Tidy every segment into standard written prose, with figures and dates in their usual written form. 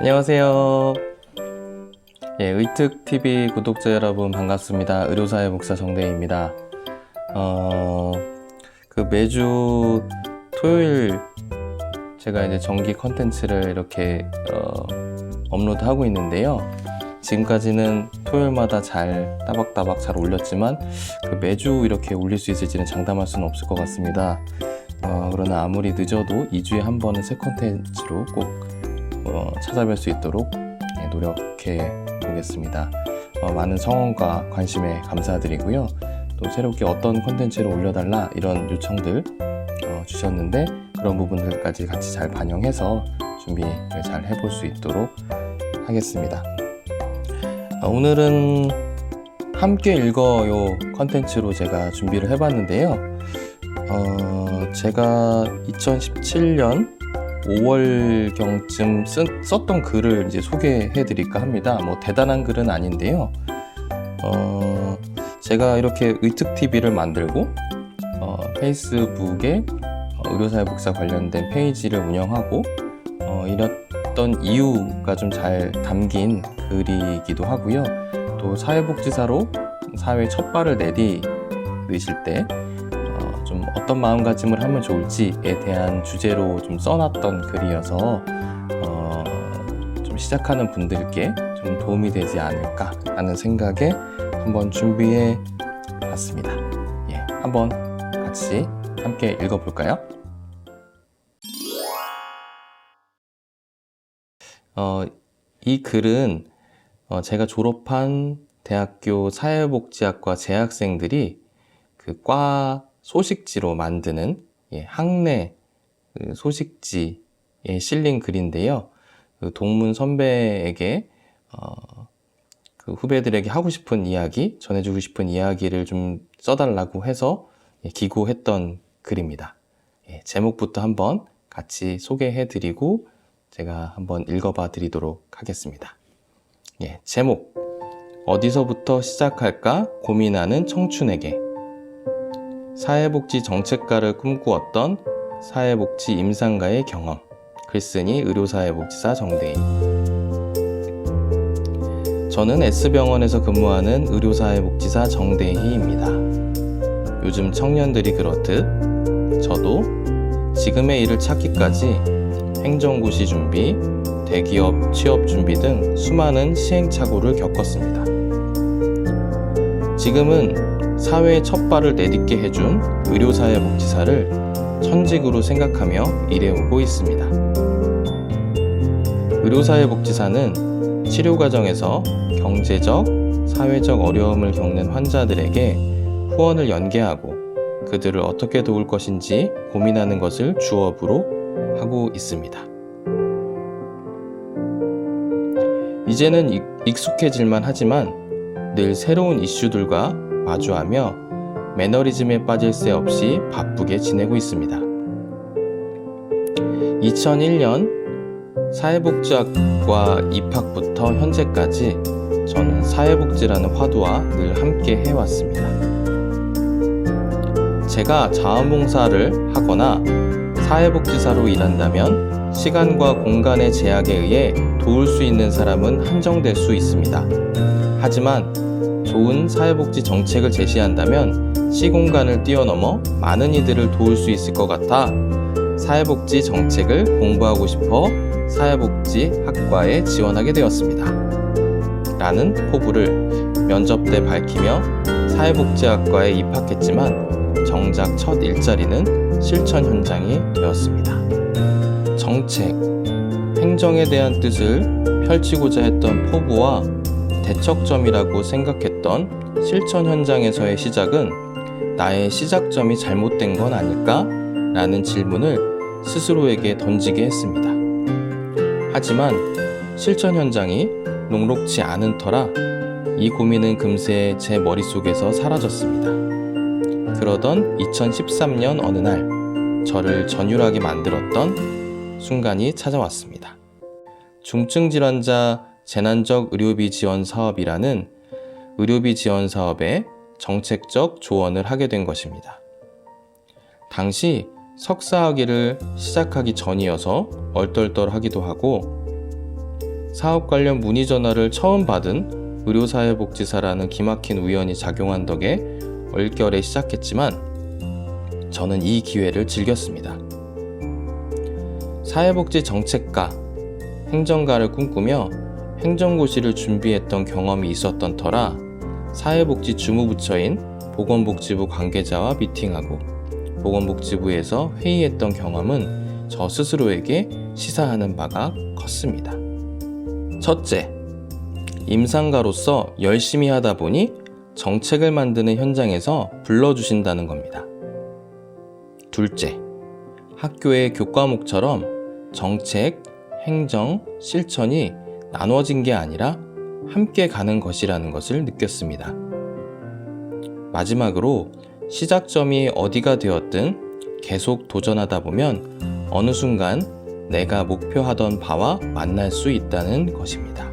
안녕하세요. 의특TV 구독자 여러분 반갑습니다. 의료사회복지사 정대희입니다. 매주 토요일 제가 이제 정기 컨텐츠를 이렇게 업로드하고 있는데요. 지금까지는 토요일마다 잘 따박따박 잘 올렸지만 매주 이렇게 올릴 수 있을지는 장담할 수는 없을 것 같습니다. 그러나 아무리 늦어도 2주에 한 번은 새 컨텐츠로 꼭 찾아뵐 수 있도록 노력해 보겠습니다. 많은 성원과 관심에 감사드리고요. 또 새롭게 어떤 컨텐츠를 올려달라 이런 요청들 주셨는데 그런 부분들까지 같이 잘 반영해서 준비를 잘 해볼 수 있도록 하겠습니다. 오늘은 함께 읽어요 컨텐츠로 제가 준비를 해봤는데요. 제가 2017년 5월경쯤 썼던 글을 이제 소개해 드릴까 합니다. 대단한 글은 아닌데요. 제가 이렇게 의특TV를 만들고 페이스북에 의료사회복지사 관련된 페이지를 운영하고 이랬던 이유가 좀 잘 담긴 글이기도 하고요. 또 사회복지사로 사회 첫 발을 내디디실 때 좀 어떤 마음가짐을 하면 좋을지에 대한 주제로 좀 써놨던 글이어서 좀 시작하는 분들께 좀 도움이 되지 않을까 하는 생각에 한번 준비해 봤습니다. 한번 같이 함께 읽어볼까요? 이 글은 제가 졸업한 대학교 사회복지학과 재학생들이 과 소식지로 만드는 학내 소식지에 실린 글인데요. 동문 선배에게 후배들에게 하고 싶은 이야기, 전해주고 싶은 이야기를 좀 써달라고 해서 기고했던 글입니다. 제목부터 한번 같이 소개해드리고 제가 한번 읽어봐 드리도록 하겠습니다. 제목, 어디서부터 시작할까 고민하는 청춘에게. 사회복지 정책가를 꿈꾸었던 사회복지 임상가의 경험. 글쓴이 의료사회복지사 정대희. 저는 S병원에서 근무하는 의료사회복지사 정대희입니다. 요즘 청년들이 그렇듯 저도 지금의 일을 찾기까지 행정고시 준비, 대기업 취업 준비 등 수많은 시행착오를 겪었습니다. 지금은 사회의 첫 발을 내딛게 해준 의료사회복지사를 천직으로 생각하며 일해오고 있습니다. 의료사회복지사는 치료 과정에서 경제적, 사회적 어려움을 겪는 환자들에게 후원을 연계하고 그들을 어떻게 도울 것인지 고민하는 것을 주업으로 하고 있습니다. 이제는 익숙해질만 하지만 늘 새로운 이슈들과 마주하며 매너리즘에 빠질 새 없이 바쁘게 지내고 있습니다. 2001년 사회복지학과 입학부터 현재까지 저는 사회복지라는 화두와 늘 함께 해왔습니다. 제가 자원봉사를 하거나 사회복지사로 일한다면 시간과 공간의 제약에 의해 도울 수 있는 사람은 한정될 수 있습니다. 하지만 좋은 사회복지 정책을 제시한다면 시공간을 뛰어넘어 많은 이들을 도울 수 있을 것 같아 사회복지 정책을 공부하고 싶어 사회복지학과에 지원하게 되었습니다. 라는 포부를 면접 때 밝히며 사회복지학과에 입학했지만 정작 첫 일자리는 실천 현장이 되었습니다. 정책, 행정에 대한 뜻을 펼치고자 했던 포부와 대척점이라고 생각했던 실천 현장에서의 시작은 나의 시작점이 잘못된 건 아닐까? 라는 질문을 스스로에게 던지게 했습니다. 하지만 실천 현장이 녹록지 않은 터라 이 고민은 금세 제 머릿속에서 사라졌습니다. 그러던 2013년 어느 날 저를 전율하게 만들었던 순간이 찾아왔습니다. 중증질환자 재난적 의료비 지원 사업이라는 의료비 지원 사업에 정책적 조언을 하게 된 것입니다. 당시 석사학위를 시작하기 전이어서 얼떨떨하기도 하고 사업 관련 문의 전화를 처음 받은 의료사회복지사라는 기막힌 우연이 작용한 덕에 얼결에 시작했지만 저는 이 기회를 즐겼습니다. 사회복지 정책가, 행정가를 꿈꾸며 행정고시를 준비했던 경험이 있었던 터라 사회복지 주무부처인 보건복지부 관계자와 미팅하고 보건복지부에서 회의했던 경험은 저 스스로에게 시사하는 바가 컸습니다. 첫째, 임상가로서 열심히 하다 보니 정책을 만드는 현장에서 불러주신다는 겁니다. 둘째, 학교의 교과목처럼 정책, 행정, 실천이 나눠진 게 아니라 함께 가는 것이라는 것을 느꼈습니다. 마지막으로 시작점이 어디가 되었든 계속 도전하다 보면 어느 순간 내가 목표하던 바와 만날 수 있다는 것입니다.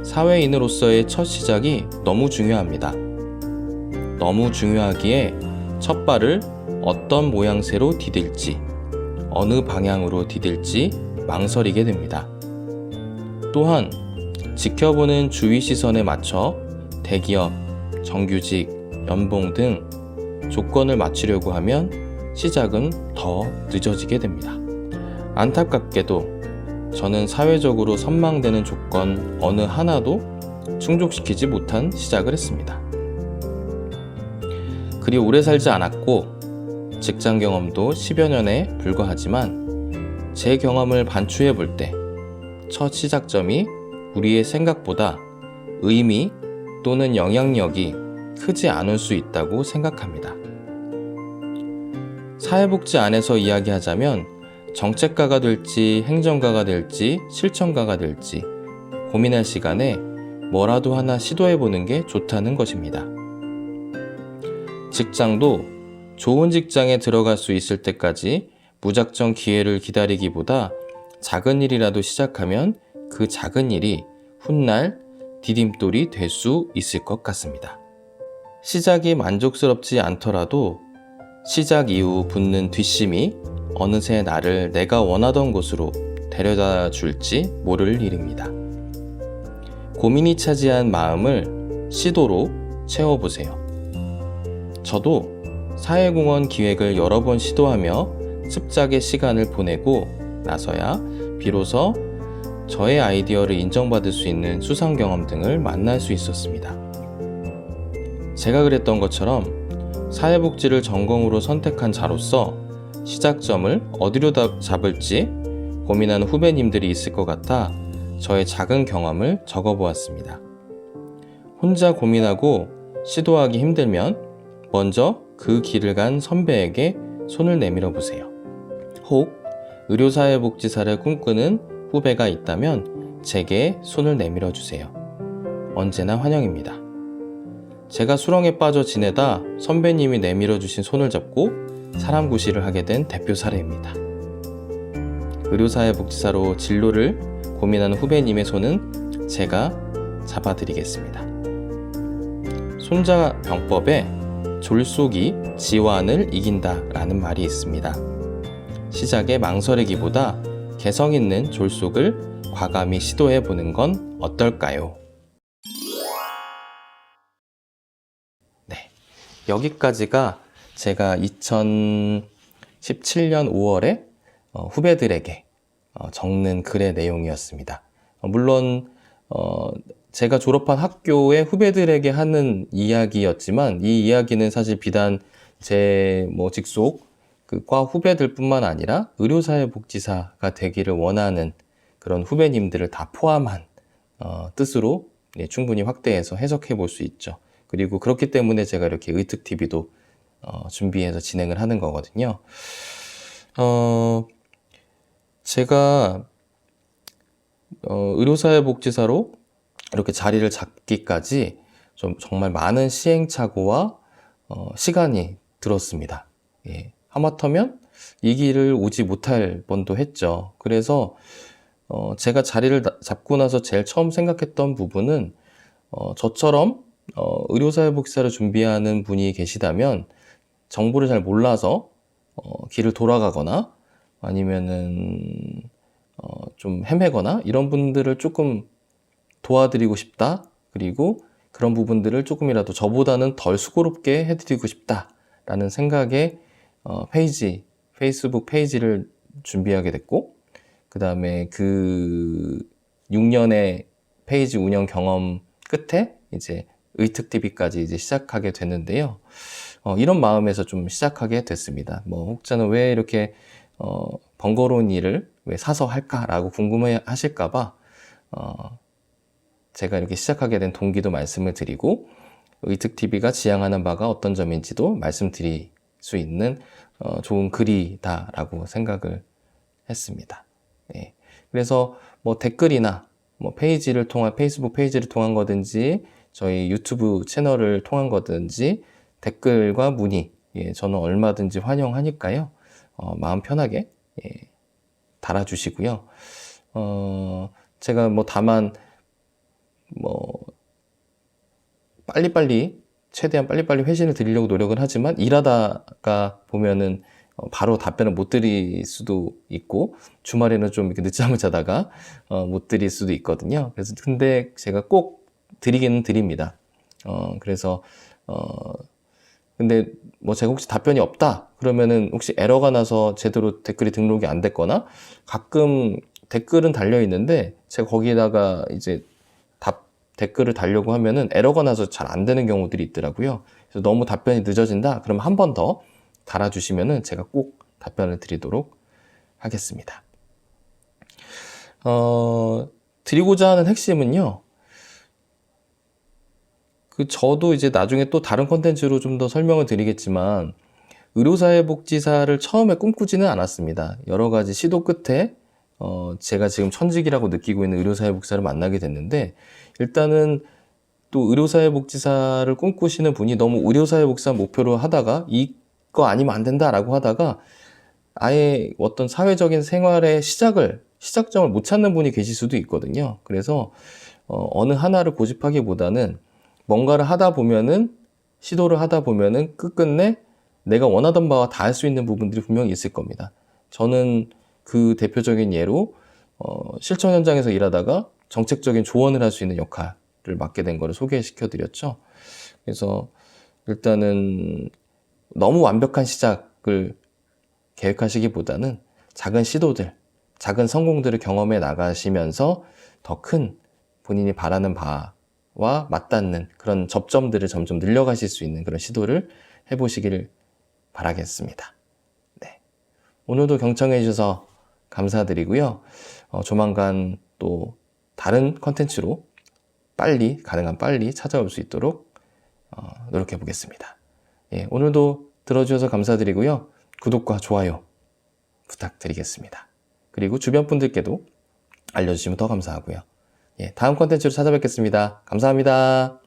사회인으로서의 첫 시작이 너무 중요합니다. 너무 중요하기에 첫 발을 어떤 모양새로 디딜지, 어느 방향으로 디딜지 망설이게 됩니다. 또한 지켜보는 주위 시선에 맞춰 대기업, 정규직, 연봉 등 조건을 맞추려고 하면 시작은 더 늦어지게 됩니다. 안타깝게도 저는 사회적으로 선망되는 조건 어느 하나도 충족시키지 못한 시작을 했습니다. 그리 오래 살지 않았고 직장 경험도 10여 년에 불과하지만 제 경험을 반추해 볼 때 첫 시작점이 우리의 생각보다 의미 또는 영향력이 크지 않을 수 있다고 생각합니다. 사회복지 안에서 이야기하자면 정책가가 될지 행정가가 될지 실천가가 될지 고민할 시간에 뭐라도 하나 시도해보는 게 좋다는 것입니다. 직장도 좋은 직장에 들어갈 수 있을 때까지 무작정 기회를 기다리기보다 작은 일이라도 시작하면 그 작은 일이 훗날 디딤돌이 될 수 있을 것 같습니다. 시작이 만족스럽지 않더라도 시작 이후 붙는 뒷심이 어느새 나를 내가 원하던 곳으로 데려다 줄지 모를 일입니다. 고민이 차지한 마음을 시도로 채워보세요. 저도 사회공헌 기획을 여러 번 시도하며 습작의 시간을 보내고 나서야 비로소 저의 아이디어를 인정받을 수 있는 수상 경험 등을 만날 수 있었습니다. 제가 그랬던 것처럼 사회복지를 전공으로 선택한 자로서 시작점을 어디로 잡을지 고민하는 후배님들이 있을 것 같아 저의 작은 경험을 적어보았습니다. 혼자 고민하고 시도하기 힘들면 먼저 그 길을 간 선배에게 손을 내밀어 보세요. 혹 의료사회복지사를 꿈꾸는 후배가 있다면 제게 손을 내밀어 주세요. 언제나 환영입니다. 제가 수렁에 빠져 지내다 선배님이 내밀어 주신 손을 잡고 사람 구실을 하게 된 대표 사례입니다. 의료사회복지사로 진로를 고민하는 후배님의 손은 제가 잡아드리겠습니다. 손자병법에 졸속이 지환을 이긴다라는 말이 있습니다. 시작에 망설이기보다 개성 있는 졸속을 과감히 시도해 보는 건 어떨까요? 네, 여기까지가 제가 2017년 5월에 후배들에게 적는 글의 내용이었습니다. 물론 제가 졸업한 학교의 후배들에게 하는 이야기였지만 이 이야기는 사실 비단 제 직속 그 과 후배들뿐만 아니라 의료사회복지사가 되기를 원하는 그런 후배님들을 다 포함한 뜻으로 충분히 확대해서 해석해 볼 수 있죠. 그리고 그렇기 때문에 제가 이렇게 의특TV도 준비해서 진행을 하는 거거든요. 제가 의료사회복지사로 이렇게 자리를 잡기까지 좀 정말 많은 시행착오와 시간이 들었습니다. 예. 하마터면 이 길을 오지 못할 뻔도 했죠. 그래서 제가 자리를 잡고 나서 제일 처음 생각했던 부분은 저처럼 의료사회복지사를 준비하는 분이 계시다면 정보를 잘 몰라서 길을 돌아가거나 아니면은 좀 헤매거나 이런 분들을 조금 도와드리고 싶다. 그리고 그런 부분들을 조금이라도 저보다는 덜 수고롭게 해드리고 싶다라는 생각에 페이스북 페이지를 준비하게 됐고, 그 다음에 그 6년의 페이지 운영 경험 끝에 이제 의특TV까지 이제 시작하게 됐는데요. 이런 마음에서 좀 시작하게 됐습니다. 뭐 혹자는 왜 이렇게 번거로운 일을 왜 사서 할까라고 궁금해 하실까봐 제가 이렇게 시작하게 된 동기도 말씀을 드리고, 의특TV가 지향하는 바가 어떤 점인지도 말씀드릴 수 있는 좋은 글이다라고 생각을 했습니다. 예. 그래서 뭐 댓글이나 뭐 페이스북 페이지를 통한 거든지 저희 유튜브 채널을 통한 거든지 댓글과 문의, 저는 얼마든지 환영하니까요. 마음 편하게 달아주시고요. 제가 뭐 다만 최대한 빨리빨리 회신을 드리려고 노력은 하지만 일하다가 보면은 바로 답변을 못 드릴 수도 있고, 주말에는 좀 이렇게 늦잠을 자다가 못 드릴 수도 있거든요. 그래서 근데 제가 꼭 드리기는 드립니다. 그래서 근데 뭐 제가 혹시 답변이 없다 그러면은 혹시 에러가 나서 제대로 댓글이 등록이 안 됐거나, 가끔 댓글은 달려 있는데 제가 거기에다가 이제 댓글을 달려고 하면은 에러가 나서 잘 안 되는 경우들이 있더라고요. 그래서 너무 답변이 늦어진다 그러면 한 번 더 달아주시면은 제가 꼭 답변을 드리도록 하겠습니다. 드리고자 하는 핵심은요, 저도 이제 나중에 또 다른 컨텐츠로 좀 더 설명을 드리겠지만, 의료사회복지사를 처음에 꿈꾸지는 않았습니다. 여러 가지 시도 끝에 제가 지금 천직이라고 느끼고 있는 의료사회복지사를 만나게 됐는데, 일단은 또 의료사회복지사를 꿈꾸시는 분이 너무 의료사회복지사 목표로 하다가 이거 아니면 안 된다라고 하다가 아예 어떤 사회적인 생활의 시작점을 못 찾는 분이 계실 수도 있거든요. 그래서 어느 하나를 고집하기보다는 뭔가를 하다 보면은, 시도를 하다 보면은 끝끝내 내가 원하던 바와 닿을 수 있는 부분들이 분명히 있을 겁니다. 저는 그 대표적인 예로 실천 현장에서 일하다가 정책적인 조언을 할 수 있는 역할을 맡게 된 거를 소개시켜 드렸죠. 그래서 일단은 너무 완벽한 시작을 계획하시기보다는 작은 시도들, 작은 성공들을 경험해 나가시면서 더 큰 본인이 바라는 바와 맞닿는 그런 접점들을 점점 늘려가실 수 있는 그런 시도를 해보시길 바라겠습니다. 네. 오늘도 경청해 주셔서 감사드리고요. 조만간 또 다른 컨텐츠로 가능한 빨리 찾아올 수 있도록 노력해 보겠습니다. 예, 오늘도 들어주셔서 감사드리고요. 구독과 좋아요 부탁드리겠습니다. 그리고 주변 분들께도 알려주시면 더 감사하고요. 예, 다음 컨텐츠로 찾아뵙겠습니다. 감사합니다.